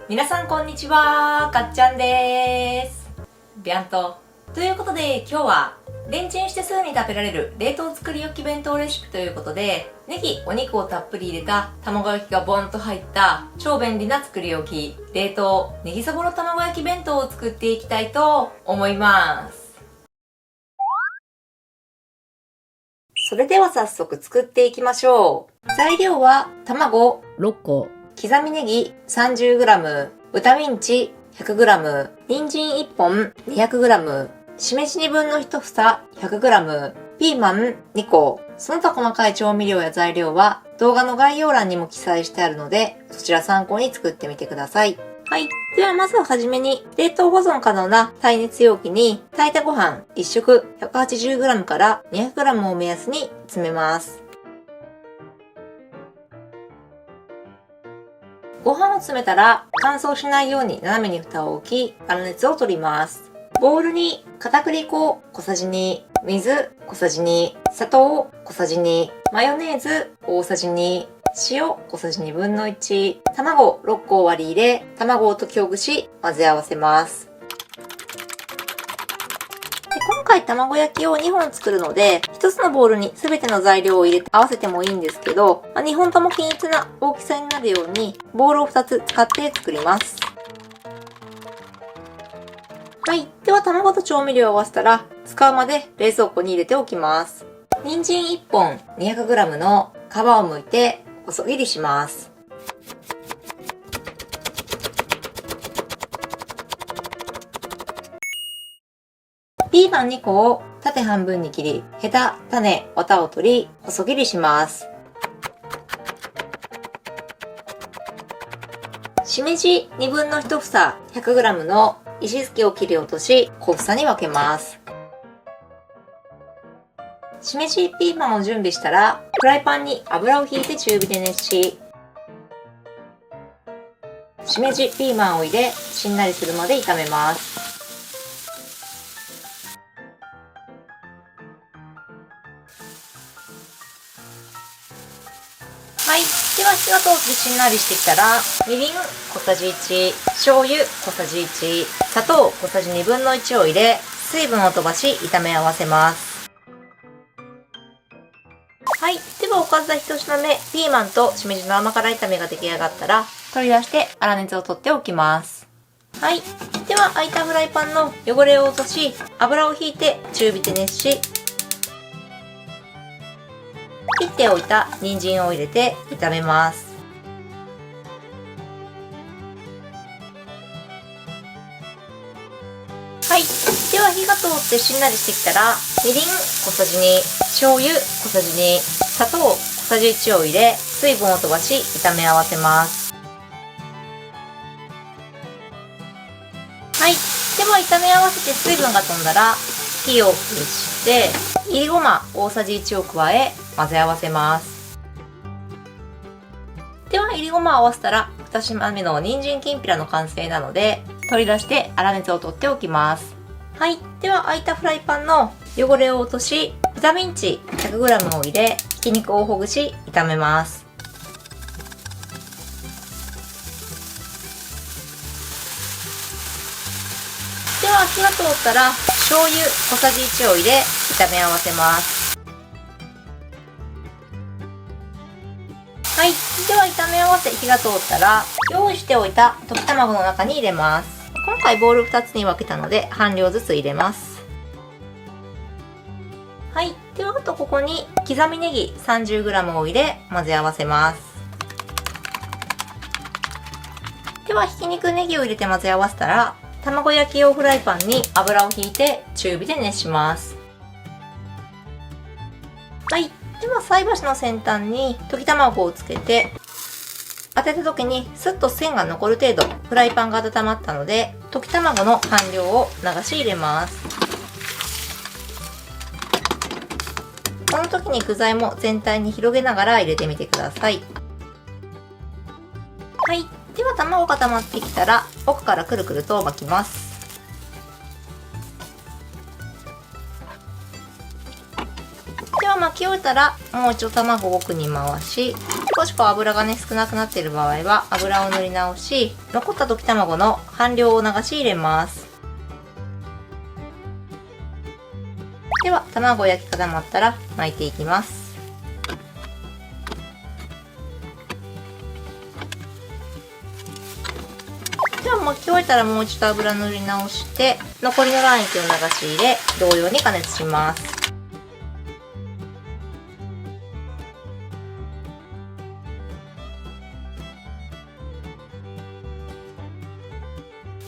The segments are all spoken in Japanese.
皆さんこんにちは、かっちゃんです。ビャンということで、今日はレンチンしてすぐに食べられる冷凍作り置き弁当レシピということで、ネギ、お肉をたっぷり入れた卵焼きがボンと入った超便利な作り置き冷凍ネギそぼろ卵焼き弁当を作っていきたいと思います。それでは早速作っていきましょう。材料は卵6個、刻みネギ 30g、豚ミンチ 100g、人参1本 200g、しめじ2分の1房 100g、ピーマン2個。その他細かい調味料や材料は動画の概要欄にも記載してあるので、そちら参考に作ってみてください。はい。ではまずはじめに、冷凍保存可能な耐熱容器に炊いたご飯1食 180g から 200g を目安に詰めます。ご飯を詰めたら乾燥しないように斜めに蓋を置き、粗熱を取ります。ボウルに片栗粉小さじ2、水小さじ2、砂糖小さじ2、マヨネーズ大さじ2、塩小さじ2分の1、卵6個を割り入れ、卵を溶きほぐし混ぜ合わせます。今回卵焼きを2本作るので、1つのボウルに全ての材料を入れて合わせてもいいんですけど、2本とも均一な大きさになるように、ボウルを2つ使って作ります。はい。では卵と調味料を合わせたら、使うまで冷蔵庫に入れておきます。人参1本 200g の皮を剥いて細切りします。ピーマン2個を縦半分に切り、ヘタ、種、綿を取り、細切りします。しめじ2分の1房 100g の石突きを切り落とし、小房に分けます。しめじピーマンを準備したら、フライパンに油をひいて中火で熱し、しめじピーマンを入れ、しんなりするまで炒めます。はい。では火が通ってしんなりしてきたら、みりん小さじ1、醤油小さじ1、砂糖小さじ2分の1を入れ、水分を飛ばし炒め合わせます。はい。ではおかずは1品目、ピーマンとしめじの甘辛炒めが出来上がったら、取り出して粗熱を取っておきます。はい。では空いたフライパンの汚れを落とし、油をひいて中火で熱し、切っておいた人参を入れて炒めます。はい。では火が通ってしんなりしてきたら、みりん小さじ2、醤油小さじ2、砂糖小さじ1を入れ、水分を飛ばし炒め合わせます。はい。では炒め合わせて水分が飛んだら、火を消して、いりごま大さじ1を加え、混ぜ合わせます。では、いりごまを合わせたら、2品目の人参きんぴらの完成なので、取り出して粗熱を取っておきます。はい。では、空いたフライパンの汚れを落とし、豚ミンチ 100g を入れ、ひき肉をほぐし、炒めます。では、火が通ったら、醤油小さじ1を入れ、炒め合わせます。はい。では炒め合わせ火が通ったら、用意しておいた溶き卵の中に入れます。今回ボウル2つに分けたので、半量ずつ入れます。はい。ではあとここに刻みネギ 30g を入れ、混ぜ合わせます。ではひき肉ネギを入れて混ぜ合わせたら、卵焼き用フライパンに油をひいて中火で熱します。はい。では菜箸の先端に溶き卵をつけて、当てた時にスッと線が残る程度フライパンが温まったので、溶き卵の半量を流し入れます。この時に具材も全体に広げながら入れてみてください。はい。では卵固まってきたら奥からくるくると巻きます。では巻き終えたら、もう一度卵を奥に回し、少し油がね、少なくなっている場合は油を塗り直し、残った溶き卵の半量を流し入れます。では、卵焼き固まったら巻いていきます。では巻き終えたらもう一度油塗り直して、残りの卵液を流し入れ、同様に加熱します。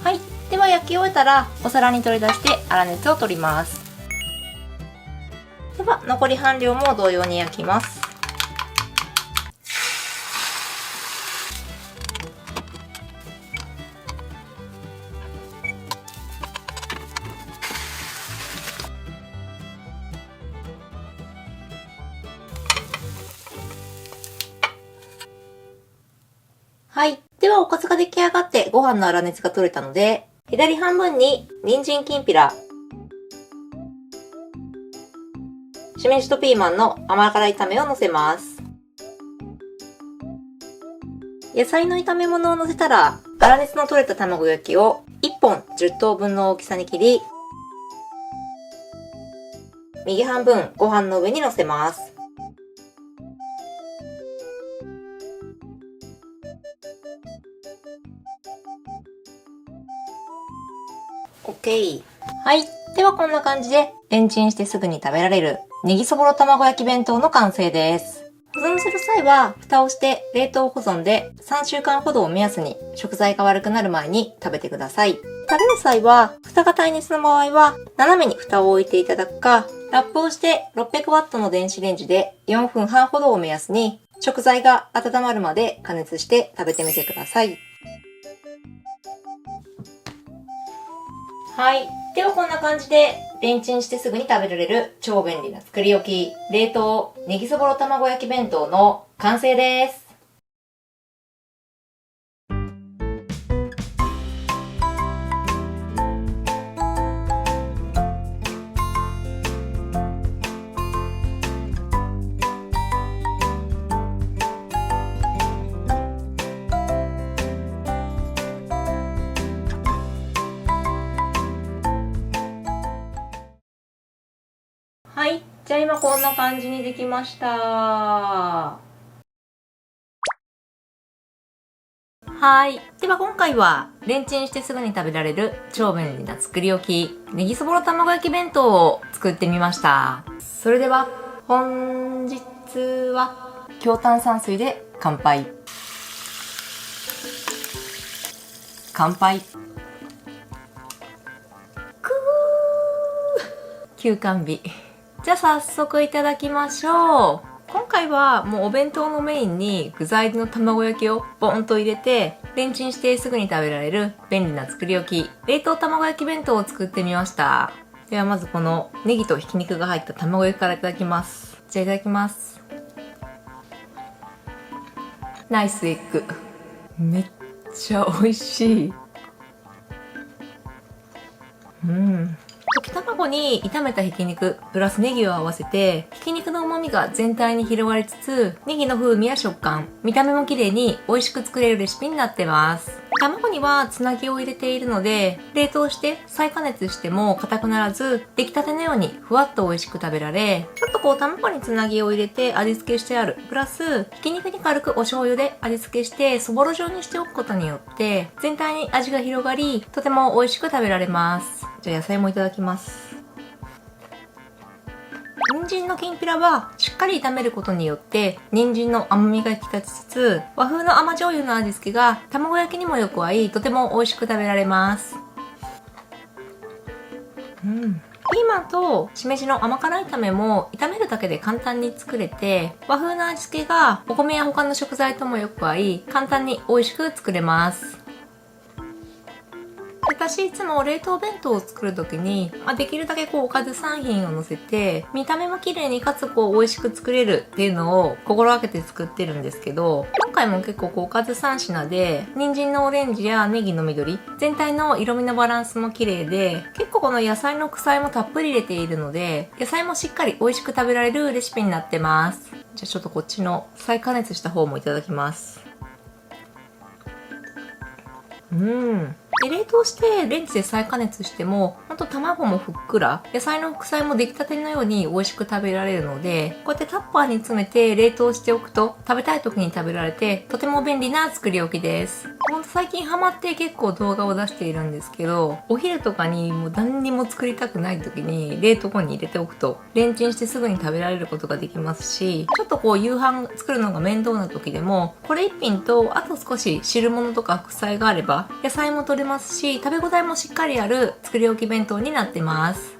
はい。では焼き終えたらお皿に取り出して粗熱を取ります。では残り半量も同様に焼きます。はい。ではおかずが出来上がってご飯の粗熱が取れたので、左半分に人参きんぴら、しめじとピーマンの甘辛炒めを乗せます。野菜の炒め物を乗せたら、粗熱の取れた卵焼きを1本10等分の大きさに切り、右半分ご飯の上に乗せます。OK。はい。ではこんな感じで、レンチンしてすぐに食べられる、ネギそぼろ卵焼き弁当の完成です。保存する際は、蓋をして冷凍保存で3週間ほどを目安に食材が悪くなる前に食べてください。食べる際は、蓋が耐熱の場合は、斜めに蓋を置いていただくか、ラップをして600ワットの電子レンジで4分半ほどを目安に、食材が温まるまで加熱して食べてみてください。はい。ではこんな感じで、レンチンしてすぐに食べられる超便利な作り置き、冷凍ネギそぼろ卵焼き弁当の完成です。はい。じゃあ今こんな感じにできました。はい。では今回は、レンチンしてすぐに食べられる超便利な作り置き、ネギそぼろ卵焼き弁当を作ってみました。それでは、本日は、強炭酸水で乾杯。乾杯。休館日。じゃあ早速いただきましょう。今回はもうお弁当のメインに具材の卵焼きをボンと入れて、レンチンしてすぐに食べられる便利な作り置き、冷凍卵焼き弁当を作ってみました。ではまずこのネギとひき肉が入った卵焼きからいただきます。じゃあいただきます。ナイスエッグ。めっちゃ美味しい。溶き卵に炒めたひき肉、プラスネギを合わせて、ひき肉の旨味が全体に広がりつつ、ネギの風味や食感、見た目も綺麗に美味しく作れるレシピになってます。卵にはつなぎを入れているので、冷凍して再加熱しても硬くならず、出来たてのようにふわっと美味しく食べられ、ちょっと卵につなぎを入れて味付けしてある。プラス、ひき肉に軽くお醤油で味付けしてそぼろ状にしておくことによって、全体に味が広がり、とても美味しく食べられます。じゃあ野菜もいただきます。人参のきんぴらはしっかり炒めることによって人参の甘みが引き立ちつつ、和風の甘醤油の味付けが卵焼きにもよく合い、とても美味しく食べられます。ピーマンとしめじの甘辛炒めも炒めるだけで簡単に作れて、和風の味付けがお米や他の食材ともよく合い、簡単に美味しく作れます。私いつも冷凍弁当を作るときに、できるだけおかず3品を乗せて、見た目も綺麗にかつ美味しく作れるっていうのを心がけて作ってるんですけど、今回も結構おかず3品で、人参のオレンジやネギの緑、全体の色味のバランスも綺麗で、結構この野菜の副菜もたっぷり入れているので、野菜もしっかり美味しく食べられるレシピになってます。じゃあちょっとこっちの再加熱した方もいただきます。で、冷凍してレンジで再加熱しても、ほんと卵もふっくら、野菜の副菜も出来たてのように美味しく食べられるので、こうやってタッパーに詰めて冷凍しておくと、食べたい時に食べられて、とても便利な作り置きです。ほんと最近ハマって結構動画を出しているんですけど、お昼とかにもう何にも作りたくない時に冷凍庫に入れておくと、レンチンしてすぐに食べられることができますし、ちょっとこう夕飯作るのが面倒な時でも、これ一品と、あと少し汁物とか副菜があれば、野菜も取れますし、食べ応えもしっかりある作り置き弁当になってます。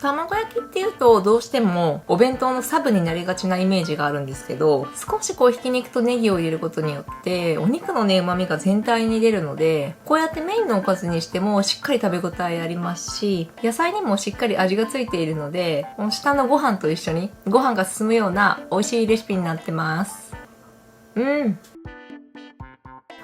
卵焼きっていうとどうしてもお弁当のサブになりがちなイメージがあるんですけど、少しこうひき肉とネギを入れることによってお肉のね旨味が全体に出るので、こうやってメインのおかずにしてもしっかり食べ応えありますし、野菜にもしっかり味がついているので、この下のご飯と一緒にご飯が進むような美味しいレシピになってます。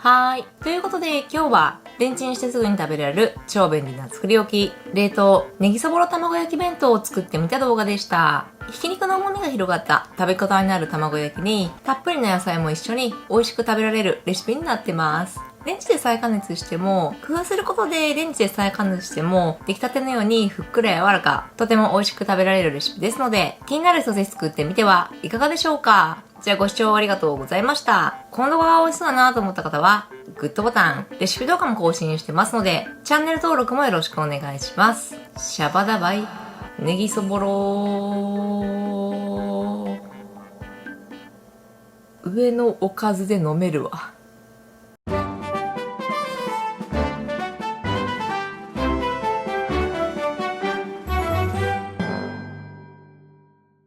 はい。ということで今日はレンチンしてすぐに食べられる超便利な作り置き、冷凍ネギそぼろ卵焼き弁当を作ってみた動画でした。ひき肉の旨味が広がった食べ方になる卵焼きにたっぷりの野菜も一緒に美味しく食べられるレシピになってます。レンジで再加熱しても、工夫することでレンジで再加熱しても出来たてのようにふっくら柔らか、とても美味しく食べられるレシピですので、気になる人ぜひ作ってみてはいかがでしょうか。じゃあご視聴ありがとうございました。この動画が美味しそうだなと思った方は、グッドボタン、レシピ動画も更新してますので、チャンネル登録もよろしくお願いします。シャバダバイ、ネギそぼろ。上のおかずで飲めるわ。